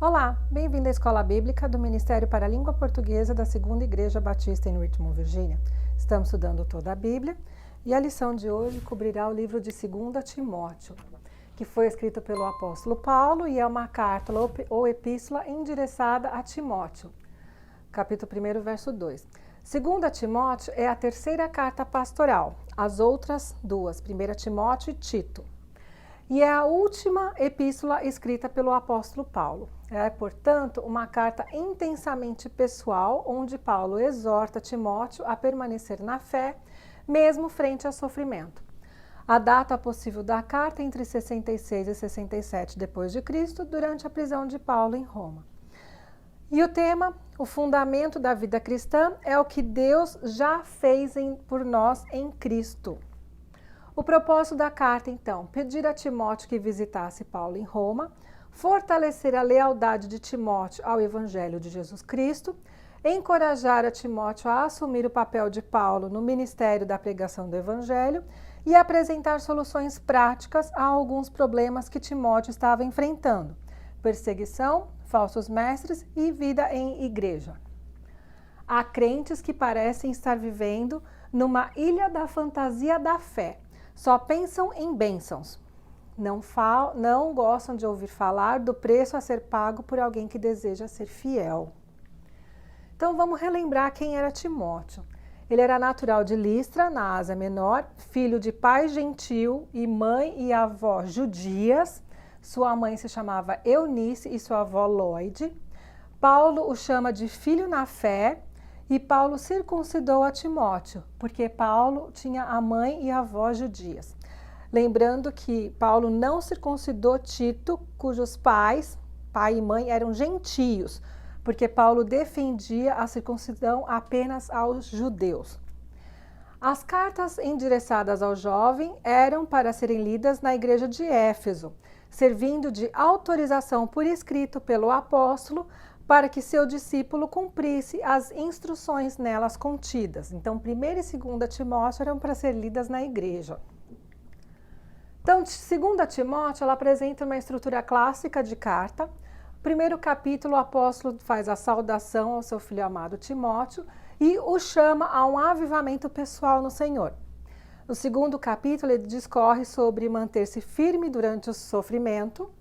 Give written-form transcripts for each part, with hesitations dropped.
Olá, bem-vindo à Escola Bíblica do Ministério para a Língua Portuguesa da Segunda Igreja Batista em Richmond, Virgínia. Estamos estudando toda a Bíblia e a lição de hoje cobrirá o livro de 2 Timóteo, que foi escrito pelo apóstolo Paulo e é uma carta ou epístola endereçada a Timóteo. Capítulo 1, verso 2. 2 Timóteo é a terceira carta pastoral, as outras duas, 1 Timóteo e Tito. E é a última epístola escrita pelo apóstolo Paulo. É, portanto, uma carta intensamente pessoal, onde Paulo exorta Timóteo a permanecer na fé, mesmo frente ao sofrimento. A data possível da carta é entre 66 e 67 d.C., durante a prisão de Paulo em Roma. E o tema, o fundamento da vida cristã, é o que Deus já fez por nós em Cristo. O propósito da carta, então, pedir a Timóteo que visitasse Paulo em Roma, fortalecer a lealdade de Timóteo ao Evangelho de Jesus Cristo, encorajar a Timóteo a assumir o papel de Paulo no ministério da pregação do Evangelho e apresentar soluções práticas a alguns problemas que Timóteo estava enfrentando: perseguição, falsos mestres e vida em igreja. Há crentes que parecem estar vivendo numa ilha da fantasia da fé. Só pensam em bênçãos. Não gostam de ouvir falar do preço a ser pago por alguém que deseja ser fiel. Então vamos relembrar quem era Timóteo. Ele era natural de Listra, na Ásia Menor, filho de pai gentil e mãe e avó judias. Sua mãe se chamava Eunice e sua avó Loide. Paulo o chama de filho na fé. E Paulo circuncidou a Timóteo, porque Paulo tinha a mãe e a avó judias. Lembrando que Paulo não circuncidou Tito, cujos pai e mãe eram gentios, porque Paulo defendia a circuncisão apenas aos judeus. As cartas endereçadas ao jovem eram para serem lidas na igreja de Éfeso, servindo de autorização por escrito pelo apóstolo, para que seu discípulo cumprisse as instruções nelas contidas. Então, 1 e 2 Timóteo eram para ser lidas na igreja. Então, 2 Timóteo, ela apresenta uma estrutura clássica de carta. Primeiro capítulo, o apóstolo faz a saudação ao seu filho amado Timóteo e o chama a um avivamento pessoal no Senhor. No segundo capítulo, ele discorre sobre manter-se firme durante o sofrimento.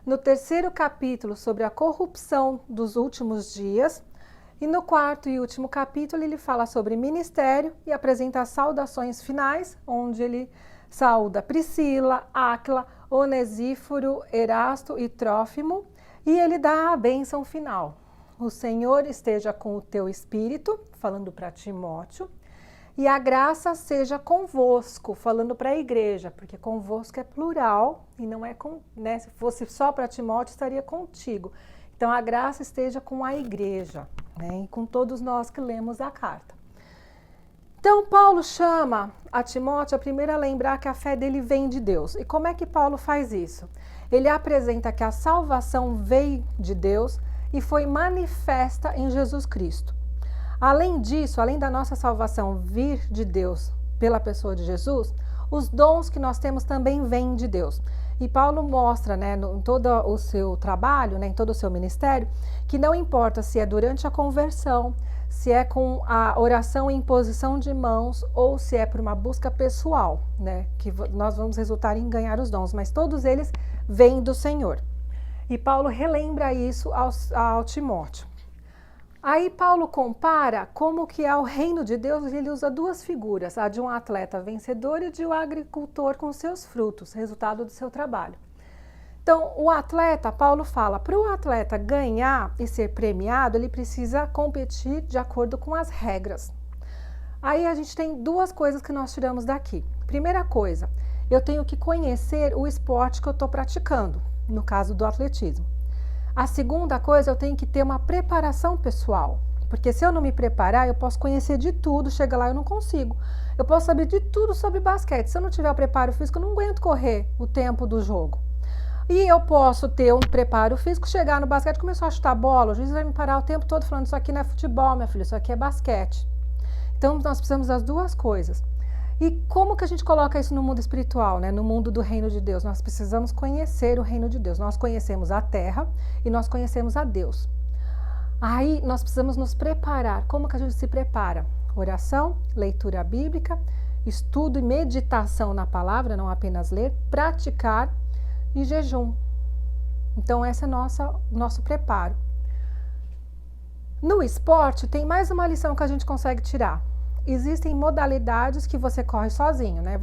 No terceiro capítulo, sobre a corrupção dos últimos dias. E no quarto e último capítulo, ele fala sobre ministério e apresenta as saudações finais, onde ele sauda Priscila, Áquila, Onesíforo, Erasto e Trófimo. E ele dá a bênção final. O Senhor esteja com o teu espírito, falando para Timóteo. E a graça seja convosco, falando para a igreja, porque convosco é plural e não é com, né? Se fosse só para Timóteo, estaria contigo. Então a graça esteja com a igreja, né? E com todos nós que lemos a carta. Então Paulo chama a Timóteo a primeiro a lembrar que a fé dele vem de Deus. E como é que Paulo faz isso? Ele apresenta que a salvação veio de Deus e foi manifesta em Jesus Cristo. Além disso, além da nossa salvação vir de Deus pela pessoa de Jesus, os dons que nós temos também vêm de Deus. E Paulo mostra, né, em todo o seu trabalho, né, em todo o seu ministério, que não importa se é durante a conversão, se é com a oração e imposição de mãos ou se é por uma busca pessoal, né, que nós vamos resultar em ganhar os dons, mas todos eles vêm do Senhor. E Paulo relembra isso ao Timóteo. Aí Paulo compara como que é o reino de Deus e ele usa duas figuras, a de um atleta vencedor e de um agricultor com seus frutos, resultado do seu trabalho. Então, o atleta, Paulo fala, para o atleta ganhar e ser premiado, ele precisa competir de acordo com as regras. Aí a gente tem duas coisas que nós tiramos daqui. Primeira coisa, eu tenho que conhecer o esporte que eu estou praticando, no caso do atletismo. A segunda coisa, eu tenho que ter uma preparação pessoal, porque se eu não me preparar, eu posso conhecer de tudo, chega lá eu não consigo. Eu posso saber de tudo sobre basquete, se eu não tiver o preparo físico, eu não aguento correr o tempo do jogo. E eu posso ter um preparo físico, chegar no basquete, começar a chutar bola, o juiz vai me parar o tempo todo falando, isso aqui não é futebol, minha filha, isso aqui é basquete. Então, nós precisamos das duas coisas. E como que a gente coloca isso no mundo espiritual, né? No mundo do reino de Deus? Nós precisamos conhecer o reino de Deus. Nós conhecemos a terra e nós conhecemos a Deus. Aí nós precisamos nos preparar. Como que a gente se prepara? Oração, leitura bíblica, estudo e meditação na palavra, não apenas ler, praticar e jejum. Então esse é nosso preparo. No esporte tem mais uma lição que a gente consegue tirar. Existem modalidades que você corre sozinho, né?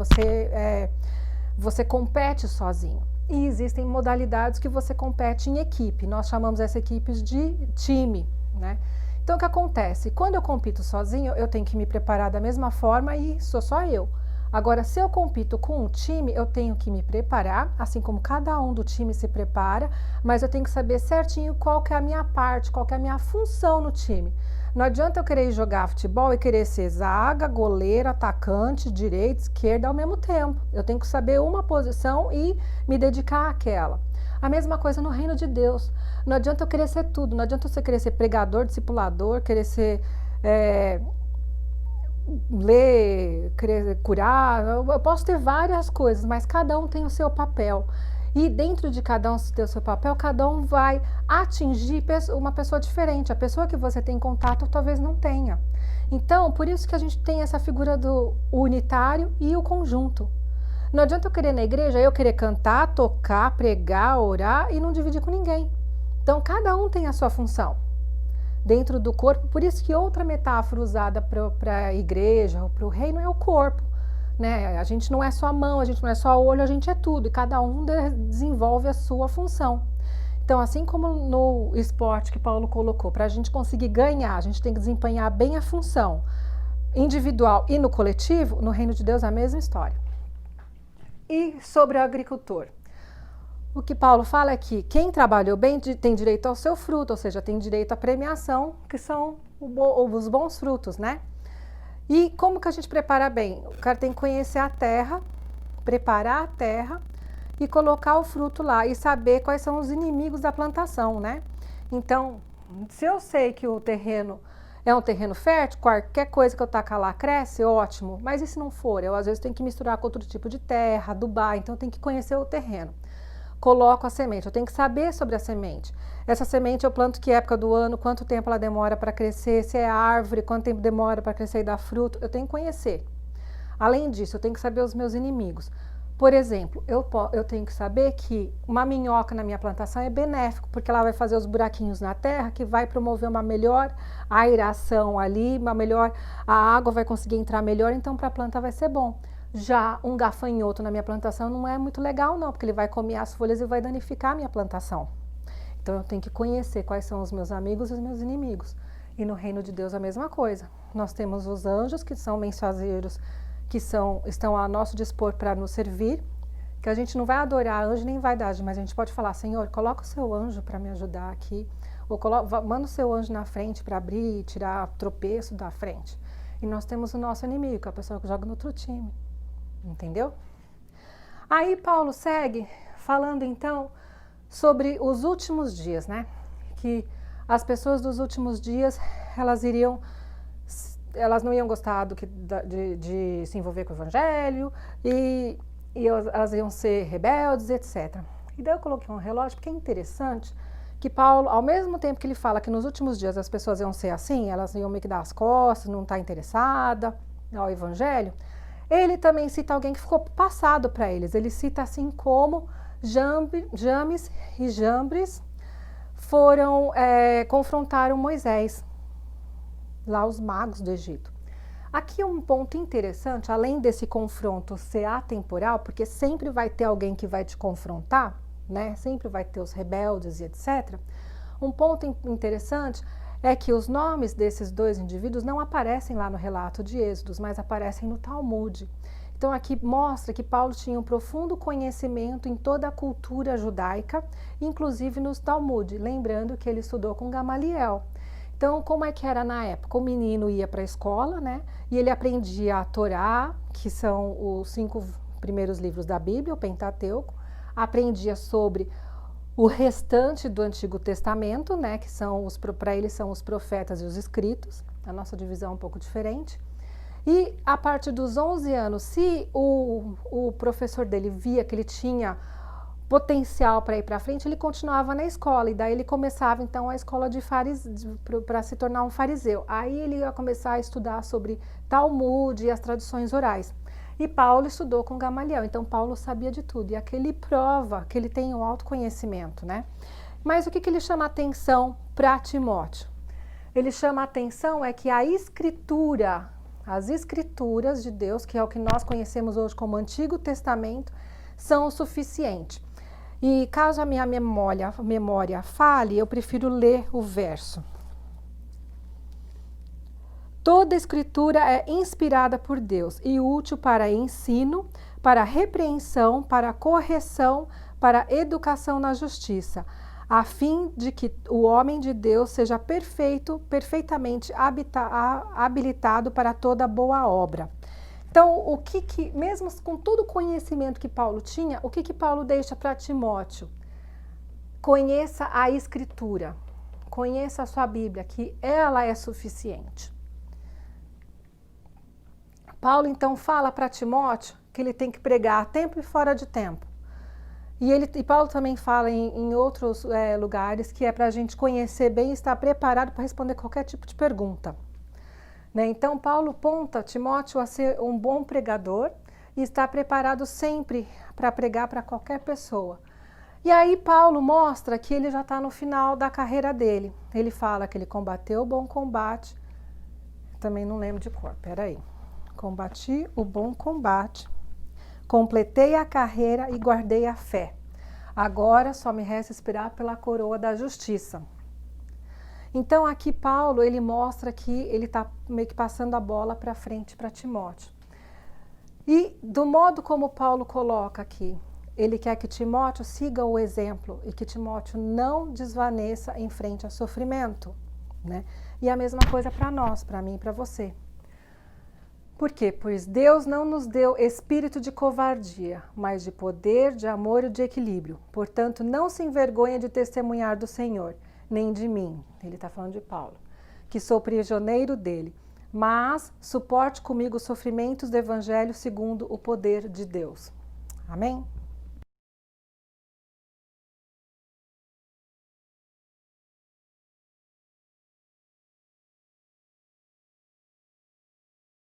Você compete sozinho. E existem modalidades que você compete em equipe. Nós chamamos essas equipes de time, né? Então, o que acontece? Quando eu compito sozinho, eu tenho que me preparar da mesma forma e sou só eu. Agora, se eu compito com um time, eu tenho que me preparar, assim como cada um do time se prepara, mas eu tenho que saber certinho qual que é a minha parte, qual que é a minha função no time. Não adianta eu querer jogar futebol e querer ser zaga, goleiro, atacante, direita, esquerda ao mesmo tempo. Eu tenho que saber uma posição e me dedicar àquela. A mesma coisa no reino de Deus. Não adianta eu querer ser tudo. Não adianta você querer ser pregador, discipulador, querer ser... ler, querer curar. Eu posso ter várias coisas, mas cada um tem o seu papel. E dentro de cada um ter o seu papel, cada um vai atingir uma pessoa diferente. A pessoa que você tem contato talvez não tenha. Então, por isso que a gente tem essa figura do unitário e o conjunto. Não adianta eu querer na igreja, eu querer cantar, tocar, pregar, orar e não dividir com ninguém. Então, cada um tem a sua função dentro do corpo. Por isso que outra metáfora usada para a igreja ou para o reino é o corpo. Né? A gente não é só mão, a gente não é só olho, a gente é tudo. E cada um desenvolve a sua função. Então, assim como no esporte que Paulo colocou, para a gente conseguir ganhar, a gente tem que desempenhar bem a função individual e no coletivo, no reino de Deus é a mesma história. E sobre o agricultor? O que Paulo fala é que quem trabalhou bem tem direito ao seu fruto, ou seja, tem direito à premiação, que são os bons frutos, né? E como que a gente prepara bem? O cara tem que conhecer a terra, preparar a terra e colocar o fruto lá e saber quais são os inimigos da plantação, né? Então, se eu sei que o terreno é um terreno fértil, qualquer coisa que eu tacar lá cresce, ótimo. Mas e se não for? Eu às vezes tenho que misturar com outro tipo de terra, adubar, então eu tenho que conhecer o terreno. Coloco a semente, eu tenho que saber sobre a semente. Essa semente eu planto que época do ano, quanto tempo ela demora para crescer, se é árvore, quanto tempo demora para crescer e dar fruto, eu tenho que conhecer. Além disso, eu tenho que saber os meus inimigos. Por exemplo, eu tenho que saber que uma minhoca na minha plantação é benéfico, porque ela vai fazer os buraquinhos na terra, que vai promover uma melhor aeração ali, a água vai conseguir entrar melhor, então para a planta vai ser bom. Já um gafanhoto na minha plantação não é muito legal não, porque ele vai comer as folhas e vai danificar a minha plantação. Então eu tenho que conhecer quais são os meus amigos e os meus inimigos. E no reino de Deus a mesma coisa. Nós temos os anjos, que são mensageiros, que estão a nosso dispor para nos servir, que a gente não vai adorar anjo nem vaidade, mas a gente pode falar, Senhor, coloca o seu anjo para me ajudar aqui, ou manda o seu anjo na frente para abrir e tirar tropeço da frente. E nós temos o nosso inimigo, que é a pessoa que joga no outro time. Entendeu? Aí Paulo segue falando então sobre os últimos dias, né? Que as pessoas dos últimos dias, elas não iam gostar de se envolver com o evangelho e elas iam ser rebeldes, etc. E daí eu coloquei um relógio, porque é interessante que Paulo, ao mesmo tempo que ele fala que nos últimos dias as pessoas iam ser assim, elas iam meio que dar as costas, não estar interessada ao evangelho, ele também cita alguém que ficou passado para eles. Ele cita assim como James e Jambres confrontaram Moisés, lá os magos do Egito. Aqui um ponto interessante, além desse confronto ser atemporal, porque sempre vai ter alguém que vai te confrontar, né? Sempre vai ter os rebeldes e etc. Um ponto interessante é que os nomes desses dois indivíduos não aparecem lá no relato de Êxodos, mas aparecem no Talmud. Então aqui mostra que Paulo tinha um profundo conhecimento em toda a cultura judaica, inclusive nos Talmud, lembrando que ele estudou com Gamaliel. Então, como é que era na época? O menino ia para a escola, né? E ele aprendia a Torá, que são os 5 primeiros livros da Bíblia, o Pentateuco, aprendia sobre o restante do Antigo Testamento, né, que para eles são os profetas e os escritos, a nossa divisão é um pouco diferente. E a partir dos 11 anos, se o professor dele via que ele tinha potencial para ir para frente, ele continuava na escola, e daí ele começava então a escola para se tornar um fariseu. Aí ele ia começar a estudar sobre Talmud e as tradições orais. E Paulo estudou com Gamaliel, então Paulo sabia de tudo, e aquele prova que ele tem um autoconhecimento, né? Mas o que ele chama a atenção para Timóteo? Ele chama a atenção é que a escritura, as escrituras de Deus, que é o que nós conhecemos hoje como Antigo Testamento, são o suficiente. E caso a minha memória fale, eu prefiro ler o verso. Toda escritura é inspirada por Deus e útil para ensino, para repreensão, para correção, para educação na justiça, a fim de que o homem de Deus seja perfeitamente habilitado para toda boa obra. Então, mesmo com todo o conhecimento que Paulo tinha, o que Paulo deixa para Timóteo? Conheça a Escritura, conheça a sua Bíblia, que ela é suficiente. Paulo, então, fala para Timóteo que ele tem que pregar a tempo e fora de tempo. E Paulo também fala em outros lugares que é para a gente conhecer bem e estar preparado para responder qualquer tipo de pergunta. Né? Então, Paulo aponta Timóteo a ser um bom pregador e estar preparado sempre para pregar para qualquer pessoa. E aí Paulo mostra que ele já está no final da carreira dele. Ele fala que ele combateu o bom combate. Também não lembro de cor, peraí. Combati o bom combate, completei a carreira e guardei a fé. Agora só me resta esperar pela coroa da justiça. Então aqui Paulo, ele mostra que ele está meio que passando a bola para frente para Timóteo. E do modo como Paulo coloca aqui, ele quer que Timóteo siga o exemplo e que Timóteo não desvaneça em frente ao sofrimento, né? E a mesma coisa para nós, para mim e para você. Por quê? Pois Deus não nos deu espírito de covardia, mas de poder, de amor e de equilíbrio. Portanto, não se envergonha de testemunhar do Senhor, nem de mim, ele está falando de Paulo, que sou prisioneiro dele, mas suporte comigo os sofrimentos do Evangelho segundo o poder de Deus. Amém?